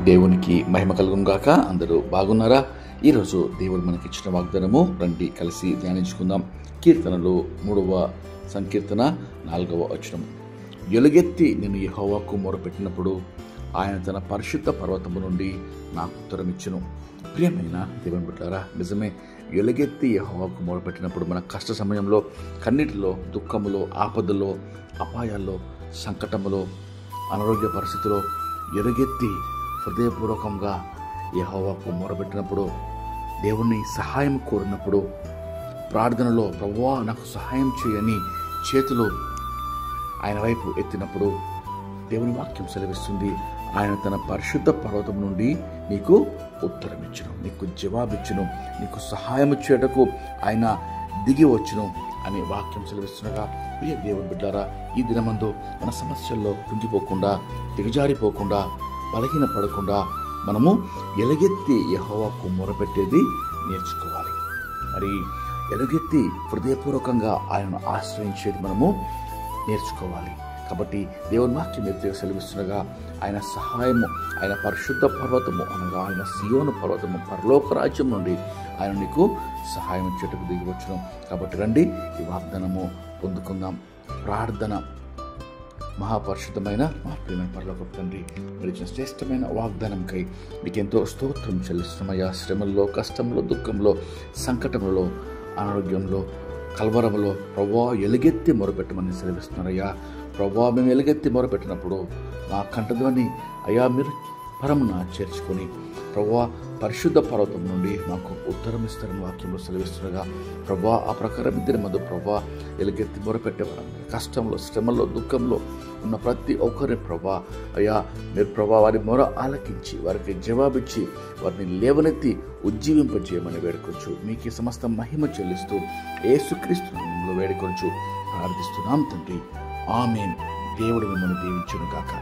దేవునికి మహిమ కలుగును గాక. అందరూ బాగున్నారా? ఈరోజు దేవుడు మనకిచ్చిన వాగ్దానము రండి కలిసి ధ్యానించుకుందాం. కీర్తనలు 3వ సంకీర్తన 4వ వచనం. ఎలుగెత్తి నేను యెహోవాకు మొరపెట్టినప్పుడు ఆయన తన పరిశుద్ధ పర్వతము నుండి నాకు ఉత్తరమిచ్చును. ప్రియమైన దేవుని బిడ్డలారా, నిజమే, ఎలుగెత్తి యెహోవాకు మొరపెట్టినప్పుడు మన కష్ట సమయంలో, కన్నీటిలో, దుఃఖములో, ఆపదలో, అపాయాల్లో, సంకటములో, అనారోగ్య పరిస్థితిలో ఎలుగెత్తి హృదయపూర్వకంగా యెహోవాకు మొరపెట్టినప్పుడు, దేవుని సహాయం కోరినప్పుడు, ప్రార్థనలో ప్రభువా నాకు సహాయం చేయని చేతులు ఆయన వైపు ఎత్తినప్పుడు దేవుని వాక్యం సెలవిస్తుంది, ఆయన తన పరిశుద్ధ పర్వతం నుండి నీకు ఉత్తరమిచ్చును, నీకు జవాబిచ్చును, నీకు సహాయం చేయటకు ఆయన దిగి వచ్చును అని వాక్యం సెలవిస్తుండగా, ప్రియ దేవుని బిడ్డారా, ఈ దినమందు మన సమస్యల్లో కుంగిపోకుండా, దిగజారిపోకుండా, బలహీన పడకుండా మనము ఎలుగెత్తి యెహోవాకు మొరపెట్టేది నేర్చుకోవాలి. మరి ఎలుగెత్తి హృదయపూర్వకంగా ఆయనను ఆశ్రయించేది మనము నేర్చుకోవాలి. కాబట్టి దేవుని వాక్యం ఎత్తుగా సెలవిస్తుండగా, ఆయన సహాయము, ఆయన పరిశుద్ధ పర్వతము అనగా ఆయన సియోను పర్వతము, పరలోక రాజ్యం నుండి ఆయన నీకు సహాయం చేయటకు దిగి వచ్చును. కాబట్టి రండి ఈ వాగ్దానము పొందుకుందాం. ప్రార్థన. మహాపరిశుద్ధమైన మా ప్రియమైన పరలోక తండ్రి, మరిచిన శ్రేష్టమైన వాగ్దానంకై మీకెంతో స్తోత్రం చెల్లిస్తున్నామయ్యా. శ్రమల్లో, కష్టంలో, దుఃఖంలో, సంకటంలో, అనారోగ్యంలో, కల్వరంలో ప్రభువా ఎలుగెత్తి మొరపెట్టమని సెలవిస్తున్నారయ్యా. ప్రభువా మేము ఎలుగెత్తి మొరపెట్టినప్పుడు మా కంఠధ్వని అయ్యా మీరు పరమున చేర్చుకొని ప్రభువా పరిశుద్ధ పర్వతం నుండి మాకు ఉత్తరం ఇస్తారని వాక్యంలో సెలవిస్తుండగా, ప్రభువా ఆ ప్రకారం ఇద్దరి మధ్య ప్రభువా ఎలుగెత్తి మొరపెట్టేవారు కష్టంలో, శ్రమలో, దుఃఖంలో ఉన్న ప్రతి ఒక్కరిని ప్రభువా అయ్యా మీరు ప్రభువా వారి మొర ఆలకించి వారికి జవాబిచ్చి వారిని లేవనెత్తి ఉజ్జీవింపజేయమని వేడుకొచ్చు. మీకు సమస్త మహిమ చెల్లిస్తూ యేసుక్రీస్తు నామములో వేడుకొచ్చు ప్రార్థిస్తున్నాం తండ్రి. ఆమేన్. దేవుడు మిమ్మల్ని దీవించును గాక.